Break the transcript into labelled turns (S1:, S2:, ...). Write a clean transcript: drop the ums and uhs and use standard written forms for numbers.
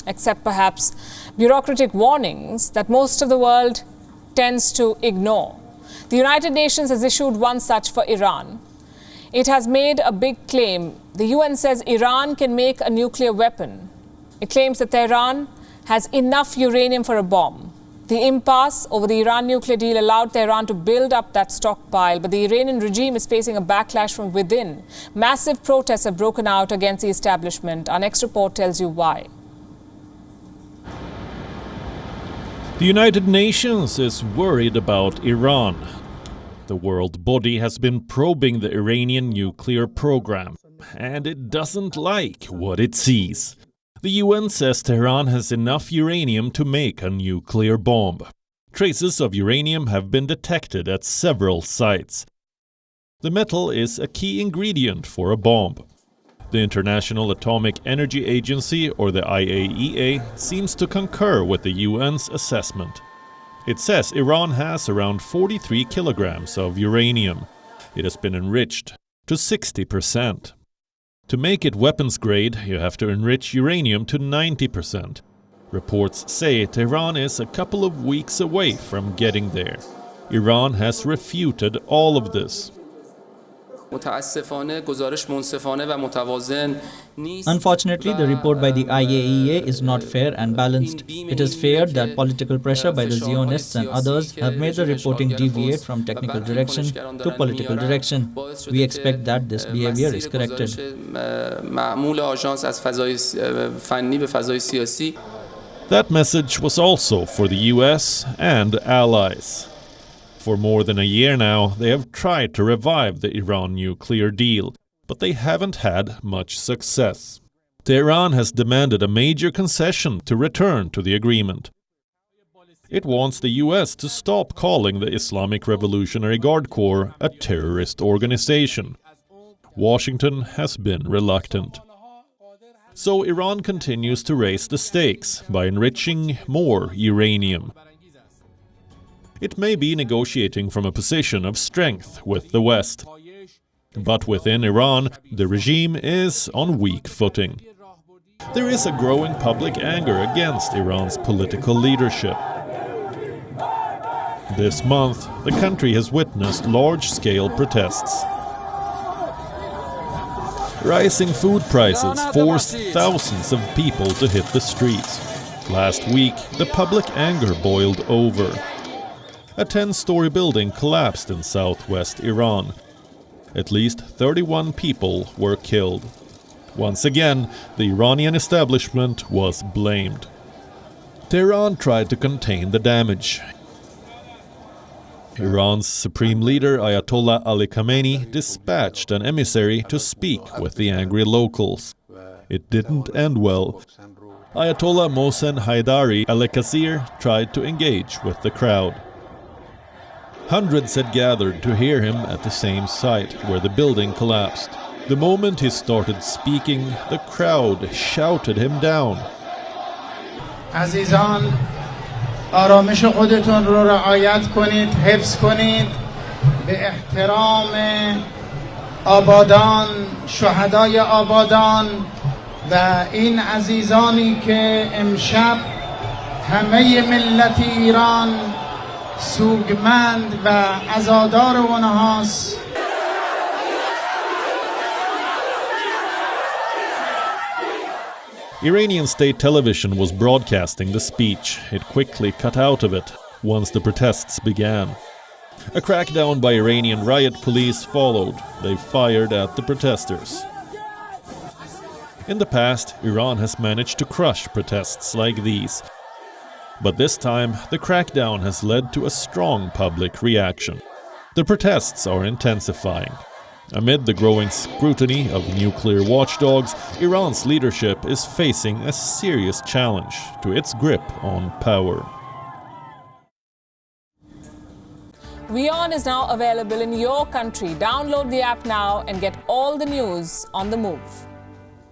S1: except perhaps bureaucratic warnings that most of the world tends to ignore. The United Nations has issued one such for Iran. It has made a big claim. The UN says Iran can make a nuclear weapon. It claims that Tehran has enough uranium for a bomb. The impasse over the Iran nuclear deal allowed Tehran to build up that stockpile, but the Iranian regime is facing a backlash from within. Massive protests have broken out against the establishment. Our next report tells you why.
S2: The United Nations is worried about Iran. The world body has been probing the Iranian nuclear program, and it doesn't like what it sees. The UN says Tehran has enough uranium to make a nuclear bomb. Traces of uranium have been detected at several sites. The metal is a key ingredient for a bomb. The International Atomic Energy Agency, or the IAEA, seems to concur with the UN's assessment. It says Iran has around 43 kilograms of uranium. It has been enriched to 60%. To make it weapons grade, you have to enrich uranium to 90%. Reports say Tehran is a couple of weeks away from getting there. Iran has refuted all of this.
S3: متاسفانه گزارش منصفانه و متوازن نیست.
S4: Unfortunately, the report by the IAEA is not fair and balanced. It is feared that political pressure by the Zionists and others have made the reporting deviate from technical direction to political direction. We expect that this behavior is corrected.
S3: معمول آژانس از فضای فنی به فضای سیاسی.
S2: That message was also for the US and allies. For more than a year now, they have tried to revive the Iran nuclear deal, but they haven't had much success. Tehran has demanded a major concession to return to the agreement. It wants the US to stop calling the Islamic Revolutionary Guard Corps a terrorist organization. Washington has been reluctant. So Iran continues to raise the stakes by enriching more uranium. It may be negotiating from a position of strength with the West. But within Iran, the regime is on weak footing. There is a growing public anger against Iran's political leadership. This month, the country has witnessed large-scale protests. Rising food prices forced thousands of people to hit the streets. Last week, the public anger boiled over. A 10-story building collapsed in southwest Iran. At least 31 people were killed. Once again, the Iranian establishment was blamed. Tehran tried to contain the damage. Iran's supreme leader Ayatollah Ali Khamenei dispatched an emissary to speak with the angry locals. It didn't end well. Ayatollah Mohsen Haidari al-Qasir tried to engage with the crowd. Hundreds had gathered to hear him at the same site where the building collapsed. The moment he started speaking, the crowd shouted him down.
S5: عزیزان آرامش خودتون رو رعایت کنید، حفظ کنید به احترام آبادان، شهدای آبادان و این عزیزانی که امشب همه ملت ایران سوگمند و عزادار اونهاست.
S2: Iranian state television was broadcasting the speech. It quickly cut out of it once the protests began. A crackdown by Iranian riot police followed. They fired at the protesters. In the past, Iran has managed to crush protests like these. But this time, the crackdown has led to a strong public reaction. The protests are intensifying. Amid the growing scrutiny of nuclear watchdogs, Iran's leadership is facing a serious challenge to its grip on power.
S1: WION is now available in your country. Download the app now and get all the news on the move.